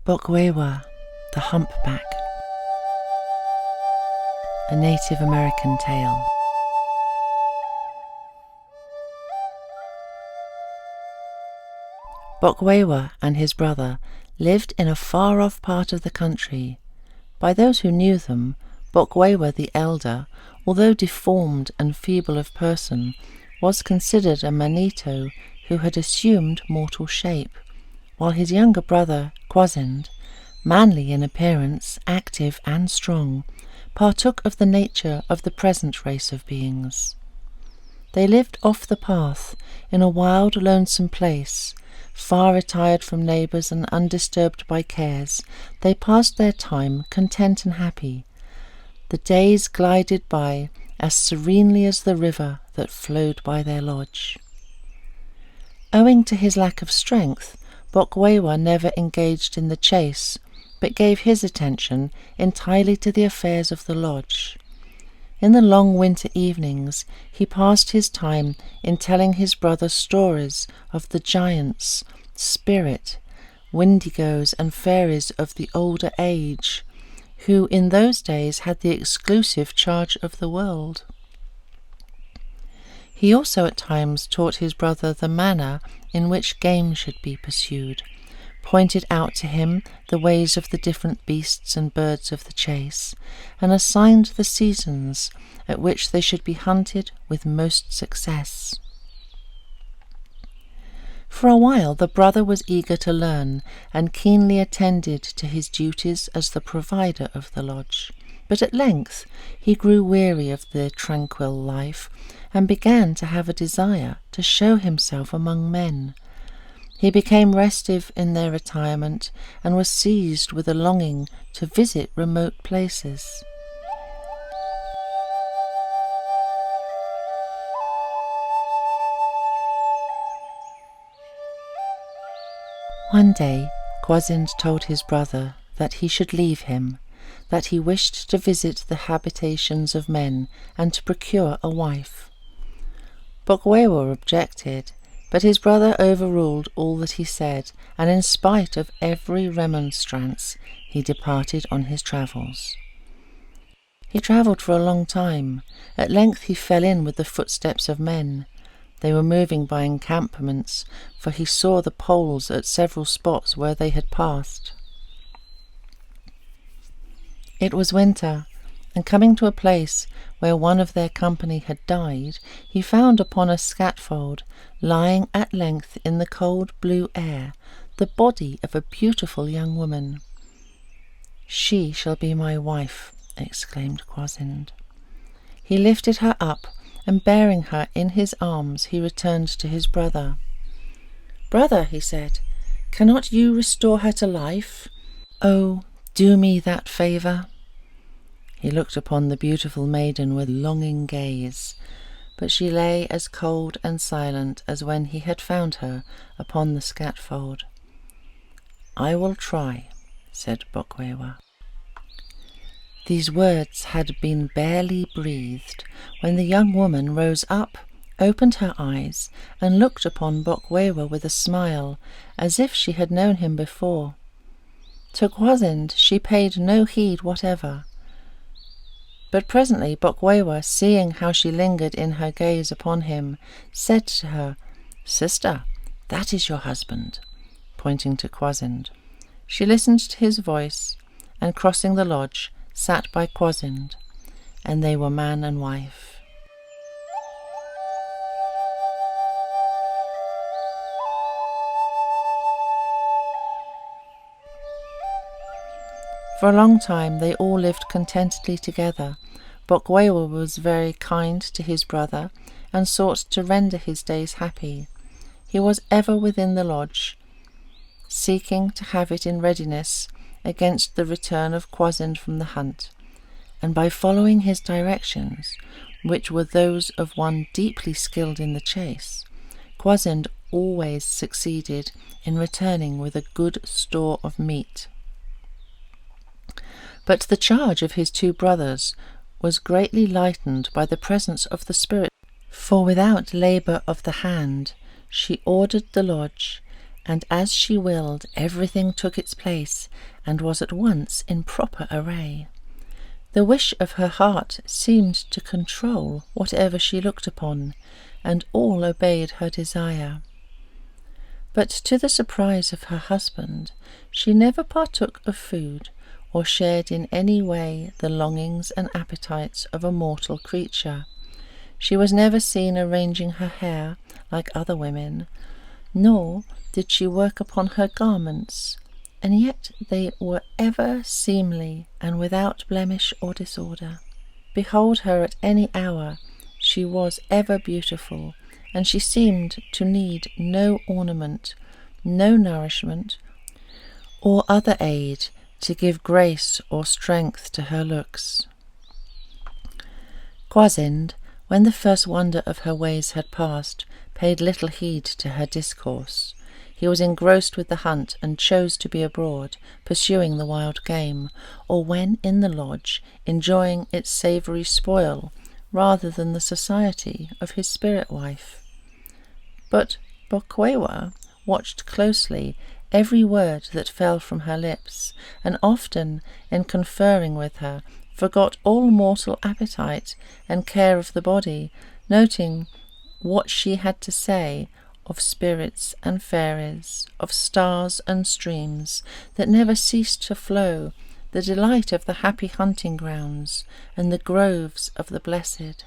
Bokwewa, the Humpback, a Native American tale. Bokwewa and his brother lived in a far-off part of the country. By those who knew them, Bokwewa the elder, although deformed and feeble of person, was considered a manito who had assumed mortal shape, while his younger brother, Kwasind, manly in appearance, active and strong, partook of the nature of the present race of beings. They lived off the path, in a wild, lonesome place, far retired from neighbours and undisturbed by cares. They passed their time content and happy. The days glided by as serenely as the river that flowed by their lodge. Owing to his lack of strength, Bokwewa never engaged in the chase, but gave his attention entirely to the affairs of the lodge. In the long winter evenings he passed his time in telling his brother stories of the giants, spirit, windigos and fairies of the older age, who in those days had the exclusive charge of the world. He also at times taught his brother the manner in which game should be pursued, pointed out to him the ways of the different beasts and birds of the chase, and assigned the seasons at which they should be hunted with most success. For a while the brother was eager to learn, and keenly attended to his duties as the provider of the lodge, but at length he grew weary of the tranquil life, and began to have a desire to show himself among men. He became restive in their retirement, and was seized with a longing to visit remote places. One day Kwasind told his brother that he should leave him, that he wished to visit the habitations of men and to procure a wife. Bokwewa objected, but his brother overruled all that he said, and in spite of every remonstrance he departed on his travels. He travelled for a long time. At length he fell in with the footsteps of men. They were moving by encampments, for he saw the poles at several spots where they had passed. It was winter, and coming to a place where one of their company had died, he found upon a scaffold, lying at length in the cold blue air, the body of a beautiful young woman. "She shall be my wife," exclaimed Kwasind. He lifted her up, and bearing her in his arms he returned to his brother. "Brother," he said, "cannot you restore her to life? Oh, do me that favour." He looked upon the beautiful maiden with longing gaze, but she lay as cold and silent as when he had found her upon the scaffold. "I will try," said Bokwewa. These words had been barely breathed when the young woman rose up, opened her eyes, and looked upon Bokwewa with a smile, as if she had known him before. To Kwasind she paid no heed whatever. But presently Bokwewa, seeing how she lingered in her gaze upon him, said to her, "Sister, that is your husband," pointing to Kwasind. She listened to his voice, and crossing the lodge, sat by Kwasind, and they were man and wife. For a long time they all lived contentedly together. Bokwewa was very kind to his brother, and sought to render his days happy. He was ever within the lodge, seeking to have it in readiness against the return of Kwasind from the hunt, and by following his directions, which were those of one deeply skilled in the chase, Kwasind always succeeded in returning with a good store of meat. But the charge of his two brothers was greatly lightened by the presence of the spirit, for without labour of the hand she ordered the lodge, and as she willed, everything took its place and was at once in proper array. The wish of her heart seemed to control whatever she looked upon, and all obeyed her desire. But to the surprise of her husband, she never partook of food, or shared in any way the longings and appetites of a mortal creature. She was never seen arranging her hair like other women, nor did she work upon her garments, and yet they were ever seemly and without blemish or disorder. Behold her at any hour, she was ever beautiful, and she seemed to need no ornament, no nourishment, or other aid to give grace or strength to her looks. Kwasind, when the first wonder of her ways had passed, paid little heed to her discourse. He was engrossed with the hunt and chose to be abroad, pursuing the wild game, or when in the lodge, enjoying its savoury spoil, rather than the society of his spirit wife. But Bokwewa watched closely every word that fell from her lips, and often, in conferring with her, forgot all mortal appetite and care of the body, noting what she had to say of spirits and fairies, of stars and streams that never ceased to flow, the delight of the happy hunting grounds and the groves of the blessed.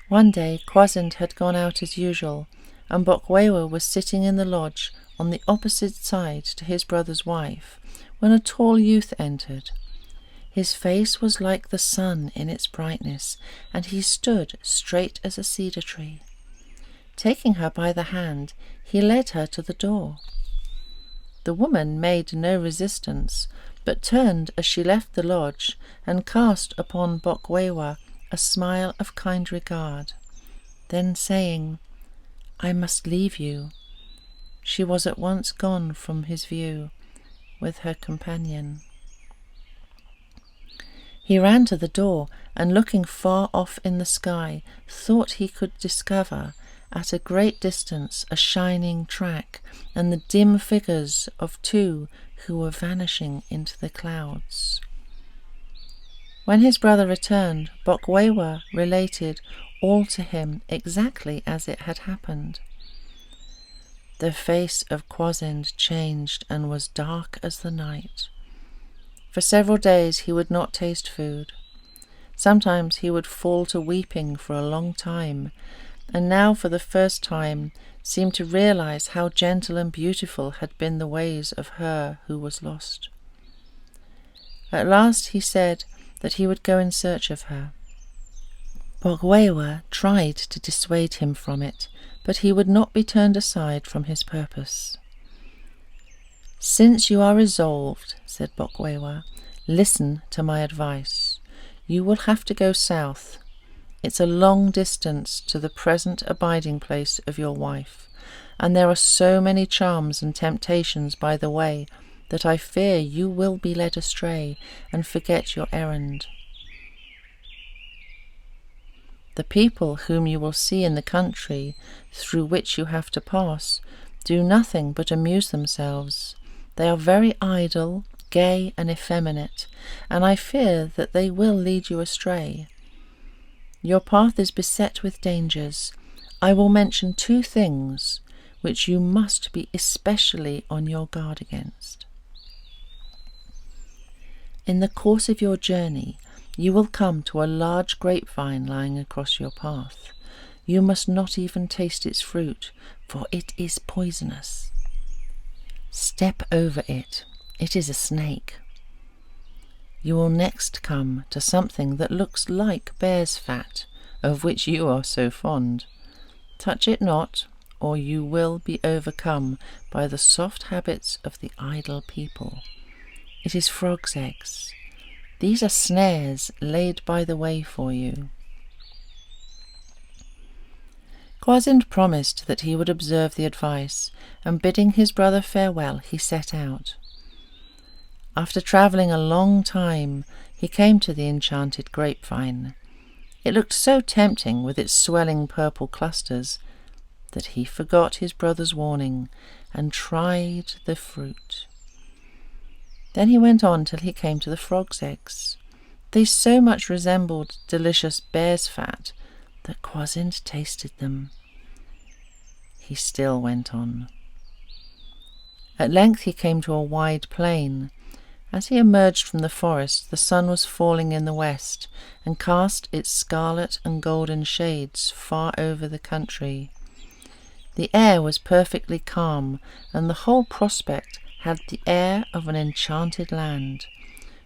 One day Kwasind had gone out as usual, and Bokwewa was sitting in the lodge on the opposite side to his brother's wife, when a tall youth entered. His face was like the sun in its brightness, and he stood straight as a cedar tree. Taking her by the hand, he led her to the door. The woman made no resistance, but turned as she left the lodge, and cast upon Bokwewa a smile of kind regard. Then saying, "I must leave you," she was at once gone from his view with her companion. He ran to the door, and looking far off in the sky, thought he could discover at a great distance a shining track and the dim figures of two who were vanishing into the clouds. When his brother returned, Bokwewa related all to him exactly as it had happened. The face of Kwasind changed and was dark as the night. For several days he would not taste food. Sometimes he would fall to weeping for a long time, and now for the first time seemed to realize how gentle and beautiful had been the ways of her who was lost. At last he said that he would go in search of her. Bokwewa tried to dissuade him from it, but he would not be turned aside from his purpose. "Since you are resolved," said Bokwewa, "listen to my advice. You will have to go south. It's a long distance to the present abiding place of your wife, and there are so many charms and temptations by the way that I fear you will be led astray and forget your errand. The people whom you will see in the country through which you have to pass do nothing but amuse themselves. They are very idle, gay, and effeminate, and I fear that they will lead you astray. Your path is beset with dangers. I will mention 2 things which you must be especially on your guard against. In the course of your journey, you will come to a large grapevine lying across your path. You must not even taste its fruit, for it is poisonous. Step over it. It is a snake. You will next come to something that looks like bear's fat, of which you are so fond. Touch it not, or you will be overcome by the soft habits of the idle people. It is frogs' eggs. These are snares laid by the way for you." Kwasind promised that he would observe the advice, and bidding his brother farewell, he set out. After travelling a long time, he came to the enchanted grapevine. It looked so tempting with its swelling purple clusters, that he forgot his brother's warning and tried the fruit. Then he went on till he came to the frog's eggs. They so much resembled delicious bear's fat that Kwasind tasted them. He still went on. At length he came to a wide plain. As he emerged from the forest, the sun was falling in the west and cast its scarlet and golden shades far over the country. The air was perfectly calm, and the whole prospect had the air of an enchanted land.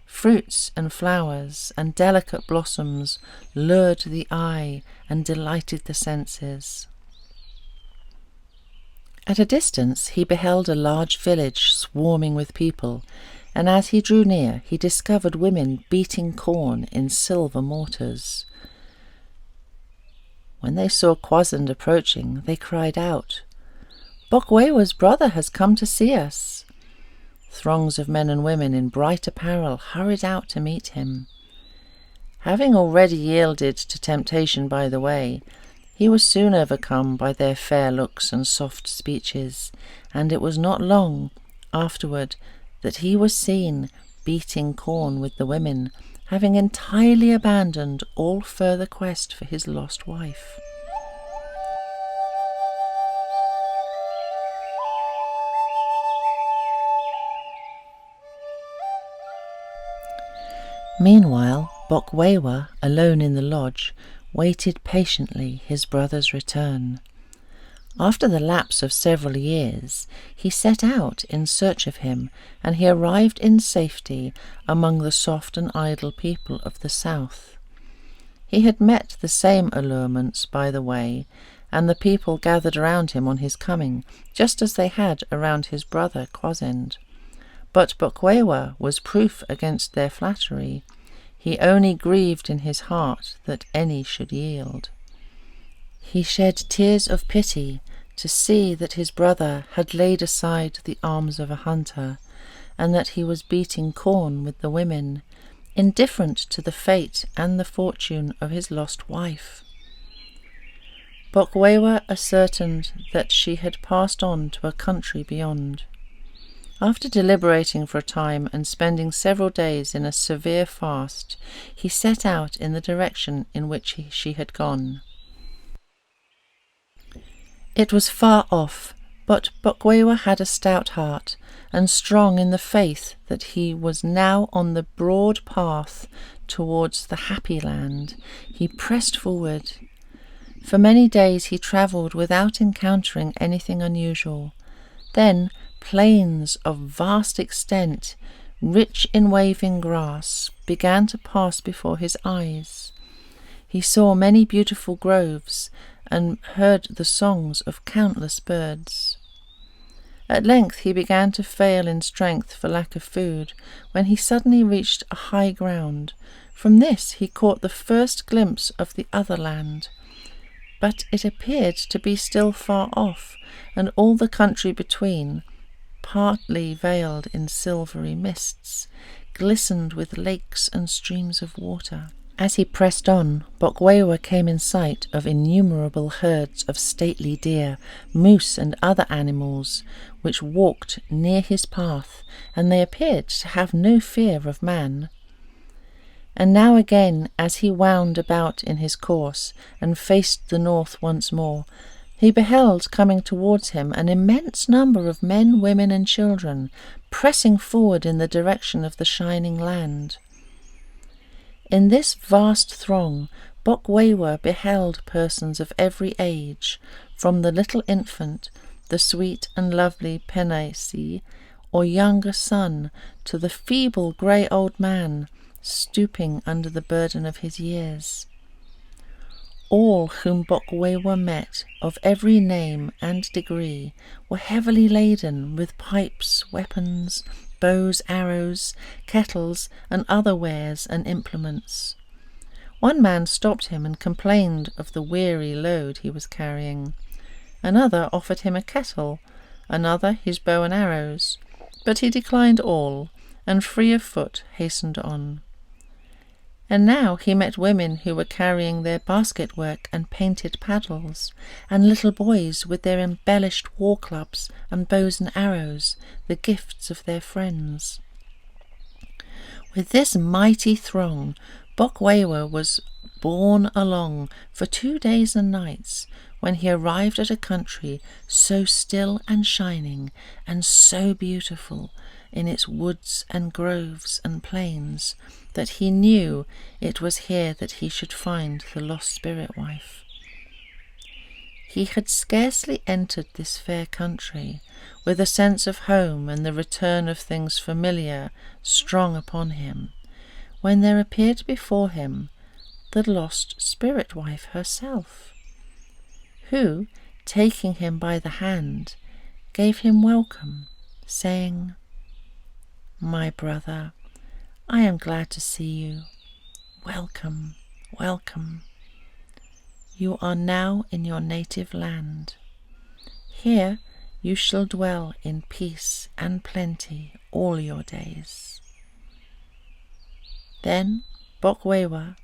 Fruits and flowers and delicate blossoms lured the eye and delighted the senses. At a distance he beheld a large village swarming with people, and as he drew near he discovered women beating corn in silver mortars. When they saw Kwasind approaching, they cried out, "Bokwewa's brother has come to see us." Throngs of men and women in bright apparel hurried out to meet him. Having already yielded to temptation by the way, he was soon overcome by their fair looks and soft speeches, and it was not long afterward that he was seen beating corn with the women, having entirely abandoned all further quest for his lost wife. Meanwhile, Bokwewa, alone in the lodge, waited patiently his brother's return. After the lapse of several years, he set out in search of him, and he arrived in safety among the soft and idle people of the south. He had met the same allurements by the way, and the people gathered around him on his coming, just as they had around his brother Kwasind. But Bokwewa was proof against their flattery. He only grieved in his heart that any should yield. He shed tears of pity to see that his brother had laid aside the arms of a hunter, and that he was beating corn with the women, indifferent to the fate and the fortune of his lost wife. Bokwewa ascertained that she had passed on to a country beyond. After deliberating for a time and spending several days in a severe fast, he set out in the direction in which she had gone. It was far off, but Bokwewa had a stout heart, and strong in the faith that he was now on the broad path towards the happy land, he pressed forward. For many days he travelled without encountering anything unusual. Then plains of vast extent, rich in waving grass, began to pass before his eyes. He saw many beautiful groves and heard the songs of countless birds. At length he began to fail in strength for lack of food, when he suddenly reached a high ground. From this he caught the first glimpse of the other land, but it appeared to be still far off, and all the country between, partly veiled in silvery mists, glistened with lakes and streams of water. As he pressed on, Bokwewa came in sight of innumerable herds of stately deer, moose, and other animals, which walked near his path, and they appeared to have no fear of man. And now again, as he wound about in his course, and faced the north once more, he beheld coming towards him an immense number of men, women, and children, pressing forward in the direction of the shining land. In this vast throng, Bokwewa beheld persons of every age, from the little infant, the sweet and lovely Penaisi, or younger son, to the feeble grey old man, stooping under the burden of his years. All whom Bokwewa met, of every name and degree, were heavily laden with pipes, weapons, bows, arrows, kettles, and other wares and implements. One man stopped him and complained of the weary load he was carrying. Another offered him a kettle, another his bow and arrows, but he declined all, and free of foot hastened on. And now he met women who were carrying their basket work and painted paddles, and little boys with their embellished war clubs and bows and arrows, the gifts of their friends. With this mighty throng, Bokwewa was borne along for 2 days and nights, when he arrived at a country so still and shining and so beautiful in its woods and groves and plains that he knew it was here that he should find the lost spirit wife. He had scarcely entered this fair country, with a sense of home and the return of things familiar strong upon him, when there appeared before him the lost spirit wife herself, who, taking him by the hand, gave him welcome, saying, "My brother, I am glad to see you. Welcome, welcome. You are now in your native land. Here you shall dwell in peace and plenty all your days." Then Bokwewa,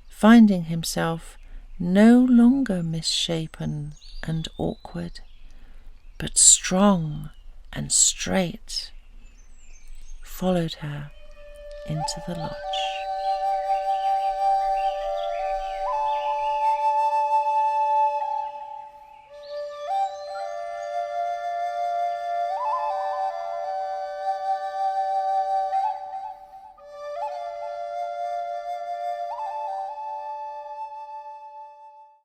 finding himself no longer misshapen and awkward, but strong and straight, followed her into the lodge.